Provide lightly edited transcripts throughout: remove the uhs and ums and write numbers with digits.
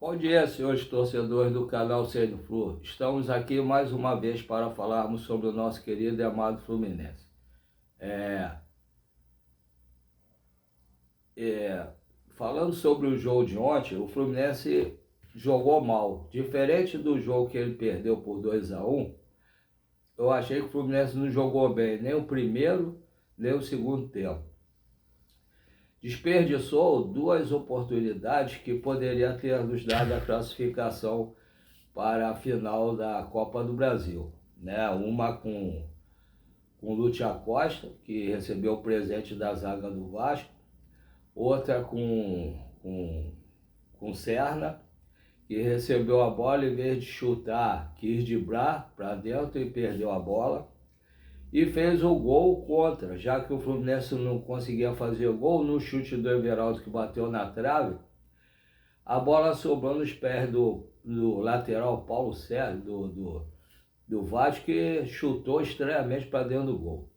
Bom dia, senhores torcedores do canal Seio do Flu. Estamos aqui mais uma vez para falarmos sobre o nosso querido e amado Fluminense. É, Falando sobre o jogo de ontem, o Fluminense jogou mal. Diferente do jogo que ele perdeu por 2-1, eu achei que o Fluminense não jogou bem nem o primeiro, nem o segundo tempo. Desperdiçou duas oportunidades que poderia ter nos dado a classificação para a final da Copa do Brasil, né? Uma com Lúcio Acosta, que recebeu o presente da zaga do Vasco, outra com Serna, que recebeu a bola em vez de chutar, quis driblar para dentro e perdeu a bola. E fez o gol contra, já que o Fluminense não conseguia fazer gol no chute do Everaldo que bateu na trave. A bola sobrou nos pés do lateral Paulo Sérgio, do Vasco, que chutou estranhamente para dentro do gol.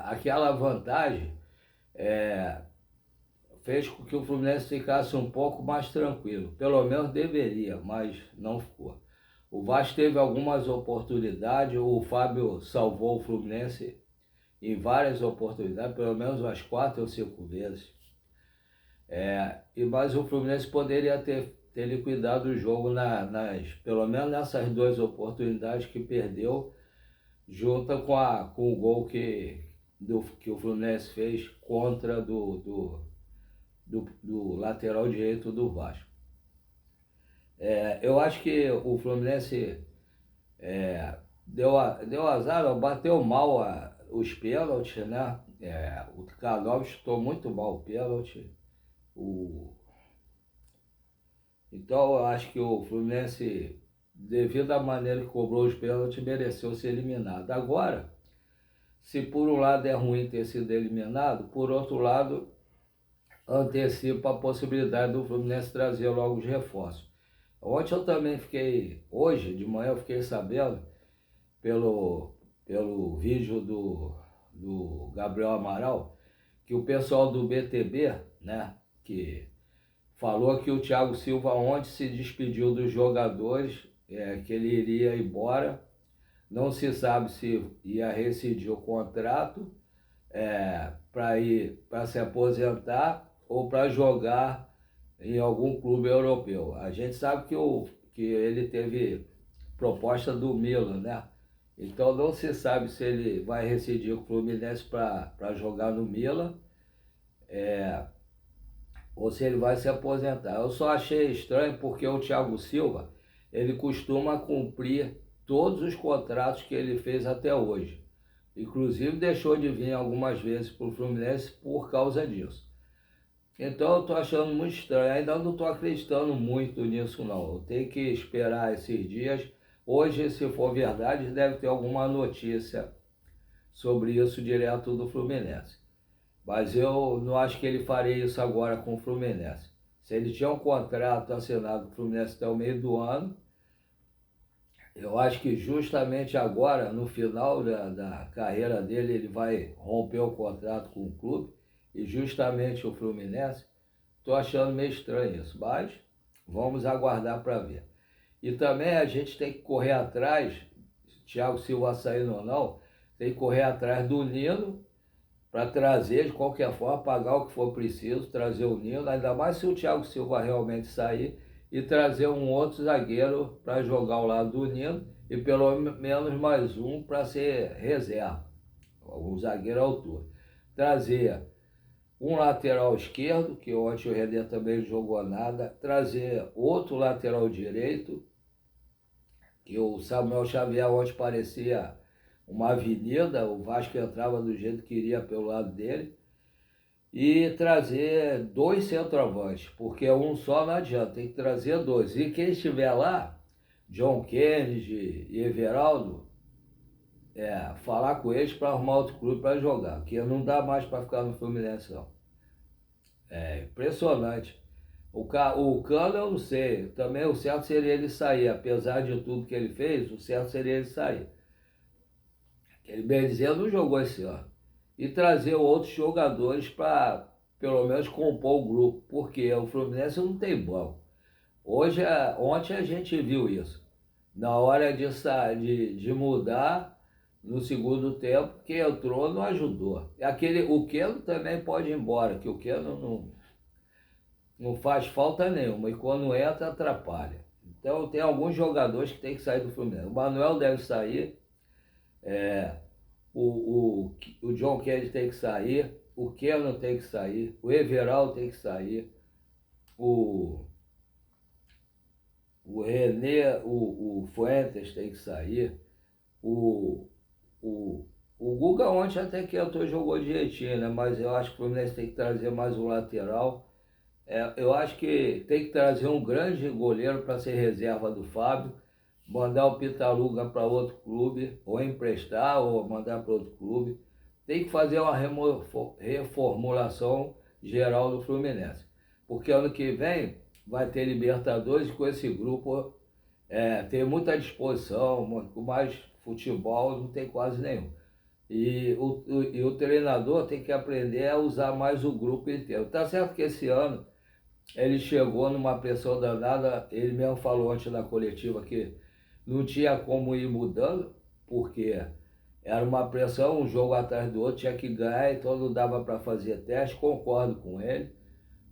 Aquela vantagem fez com que o Fluminense ficasse um pouco mais tranquilo. Pelo menos deveria, mas não ficou. O Vasco teve algumas oportunidades, o Fábio salvou o Fluminense em várias oportunidades, pelo menos umas 4 ou 5 vezes. Mas o Fluminense poderia ter liquidado o jogo pelo menos nessas duas oportunidades que perdeu, junto com o gol que o Fluminense fez contra do lateral direito do Vasco. Eu acho que o Fluminense deu azar, bateu mal os pênaltis, né? O Carlos chutou muito mal o pênalti. Então eu acho que o Fluminense, devido à maneira que cobrou os pênaltis, mereceu ser eliminado. Agora, se por um lado é ruim ter sido eliminado, por outro lado, antecipa a possibilidade do Fluminense trazer logo os reforços. Ontem eu também hoje de manhã eu fiquei sabendo, pelo vídeo do Gabriel Amaral, que o pessoal do BTB, né, que falou que o Thiago Silva ontem se despediu dos jogadores, que ele iria embora. Não se sabe se ia rescindir o contrato para se aposentar ou para jogar em algum clube europeu. A gente sabe que ele teve proposta do Milan, né? Então não se sabe se ele vai rescindir com o Fluminense para jogar no Milan, ou se ele vai se aposentar. Eu só achei estranho porque o Thiago Silva, ele costuma cumprir todos os contratos que ele fez até hoje. Inclusive deixou de vir algumas vezes para o Fluminense por causa disso. Então eu estou achando muito estranho, ainda não estou acreditando muito nisso não. Eu tenho que esperar esses dias. Hoje, se for verdade, deve ter alguma notícia sobre isso direto do Fluminense. Mas eu não acho que ele faria isso agora com o Fluminense. Se ele tinha um contrato assinado com o Fluminense até o meio do ano, eu acho que justamente agora, no final da carreira dele, ele vai romper o contrato com o clube, e justamente o Fluminense. Estou achando meio estranho isso, mas vamos aguardar para ver. E também a gente tem que correr atrás, Thiago Silva saindo ou não, tem que correr atrás do Nino, para trazer, de qualquer forma, pagar o que for preciso, trazer o Nino, ainda mais se o Thiago Silva realmente sair, e trazer um outro zagueiro para jogar ao lado do Nino, e pelo menos mais um para ser reserva, um zagueiro à altura. Trazer um lateral esquerdo, que ontem o René também não jogou nada, trazer outro lateral direito, que o Samuel Xavier ontem parecia uma avenida, o Vasco entrava do jeito que queria pelo lado dele, e trazer dois centroavantes, porque um só não adianta, tem que trazer dois. E quem estiver lá, John Kennedy e Everaldo, falar com eles para arrumar outro clube para jogar, porque não dá mais para ficar no Fluminense não. É impressionante. O Cano eu não sei, também o certo seria ele sair, apesar de tudo que ele fez, o certo seria ele sair. Ele, bem dizendo, não jogou esse ano. E trazer outros jogadores para, pelo menos, compor o grupo, porque o Fluminense não tem banco. Hoje, ontem a gente viu isso. Na hora de mudar, no segundo tempo, quem entrou não ajudou. O Keno também pode ir embora, que o Keno não faz falta nenhuma. E quando entra, atrapalha. Então tem alguns jogadores que tem que sair do Fluminense. O Manuel deve sair, o John Kennedy tem que sair, o Keno tem que sair, o Everaldo tem que sair, o René, o Fuentes tem que sair, o, o, o Guga ontem até que entrou e jogou direitinho, né? Mas eu acho que o Fluminense tem que trazer mais um lateral. Eu acho que tem que trazer um grande goleiro para ser reserva do Fábio, mandar o Pitaluga para outro clube, ou emprestar, ou mandar para outro clube. Tem que fazer uma reformulação geral do Fluminense. Porque ano que vem vai ter Libertadores e com esse grupo tem muita disposição, mais futebol não tem quase nenhum. E o treinador tem que aprender a usar mais o grupo inteiro. Tá certo que esse ano ele chegou numa pressão danada, ele mesmo falou antes na coletiva que não tinha como ir mudando, porque era uma pressão, um jogo atrás do outro, tinha que ganhar, então não dava para fazer teste, concordo com ele,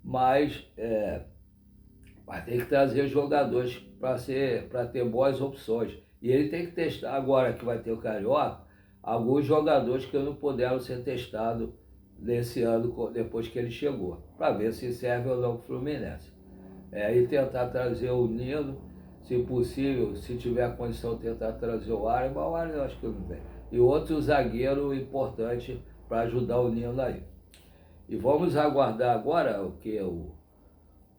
mas vai ter que trazer jogadores para ter boas opções. E ele tem que testar agora que vai ter o Carioca, alguns jogadores que não puderam ser testados nesse ano depois que ele chegou, para ver se serve ou não para o Fluminense. E tentar trazer o Nino, se possível, se tiver condição, tentar trazer o Ari, mas o Ari eu acho que não vem. E outro zagueiro importante para ajudar o Nino aí. E vamos aguardar agora o que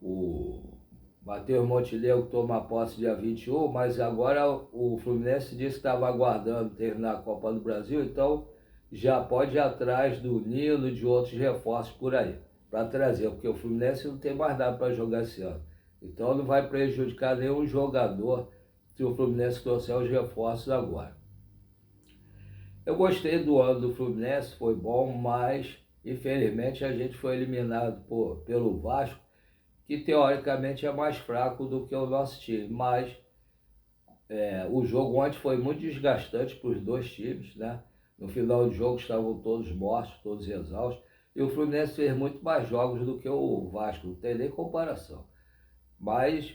o Matheus Montenegro toma posse dia 21, mas agora o Fluminense disse que estava aguardando terminar a Copa do Brasil, então já pode ir atrás do Nino e de outros reforços por aí, para trazer, porque o Fluminense não tem mais nada para jogar esse ano. Então não vai prejudicar nenhum jogador se o Fluminense trouxer os reforços agora. Eu gostei do ano do Fluminense, foi bom, mas infelizmente a gente foi eliminado pelo Vasco, que teoricamente é mais fraco do que o nosso time, mas o jogo ontem foi muito desgastante para os dois times, né? No final do jogo estavam todos mortos, todos exaustos, e o Fluminense fez muito mais jogos do que o Vasco, não tem nem comparação. Mas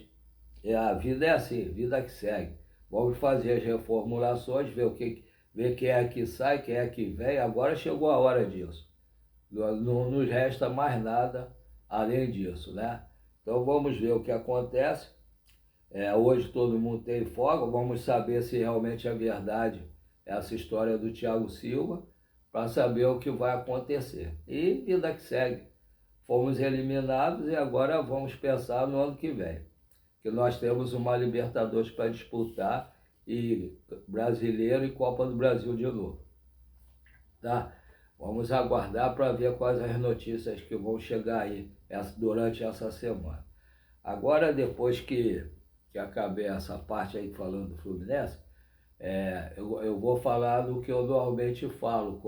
a vida é assim, vida que segue. Vamos fazer as reformulações, ver quem é que sai, quem é que vem. Agora chegou a hora disso. Não nos resta mais nada além disso, né? Então vamos ver o que acontece. Hoje todo mundo tem folga, vamos saber se realmente é verdade essa história do Thiago Silva, para saber o que vai acontecer. E vida que segue. Fomos eliminados e agora vamos pensar no ano que vem, que nós temos uma Libertadores para disputar, e Brasileiro e Copa do Brasil de novo. Tá? Vamos aguardar para ver quais as notícias que vão chegar aí durante essa semana. Agora, depois que acabei essa parte aí falando do Fluminense, eu vou falar do que eu normalmente falo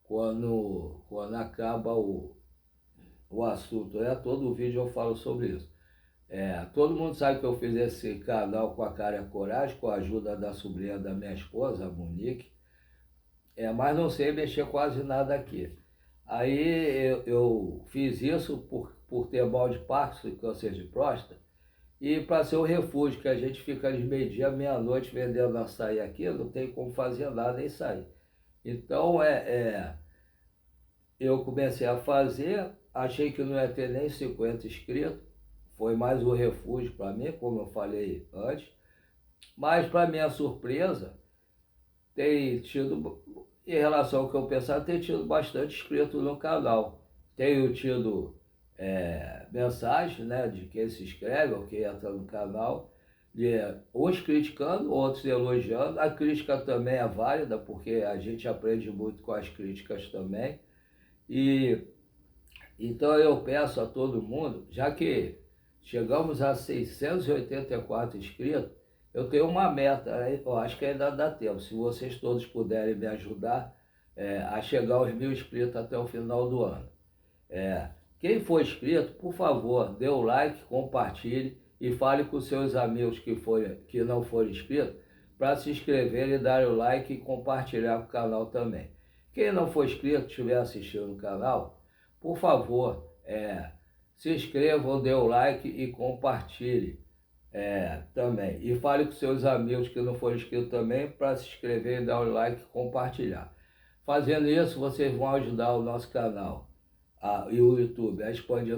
quando acaba o assunto. Todo vídeo eu falo sobre isso. Todo mundo sabe que eu fiz esse canal com a Cara e a Coragem, com a ajuda da sobrinha da minha esposa, a Monique, mas não sei mexer quase nada aqui. Aí eu fiz isso por ter mal de Parkinson e câncer de próstata, e para ser o refúgio, que a gente fica de meio-dia, meia-noite vendendo açaí aqui, não tem como fazer nada nem sair. Então eu comecei a fazer, achei que não ia ter nem 50 inscritos, foi mais um refúgio para mim, como eu falei antes, mas para minha surpresa, tem tido, em relação ao que eu pensava, tem tido bastante inscrito no canal. Tenho tido mensagens, né, de quem se inscreve ou quem entra no canal, uns criticando, outros elogiando. A crítica também é válida, porque a gente aprende muito com as críticas também. E então eu peço a todo mundo, já que chegamos a 684 inscritos, eu tenho uma meta, eu acho que ainda dá tempo, se vocês todos puderem me ajudar a chegar aos 1000 inscritos até o final do ano. Quem for inscrito, por favor, dê o like, compartilhe e fale com seus amigos que não forem inscritos para se inscrever e dar o like e compartilhar com o canal também. Quem não for inscrito, estiver assistindo o canal, por favor, se inscreva, dê o like e compartilhe também. E fale com seus amigos que não foram inscritos também para se inscrever e dar o like e compartilhar. Fazendo isso, vocês vão ajudar o nosso canal e o YouTube a expandir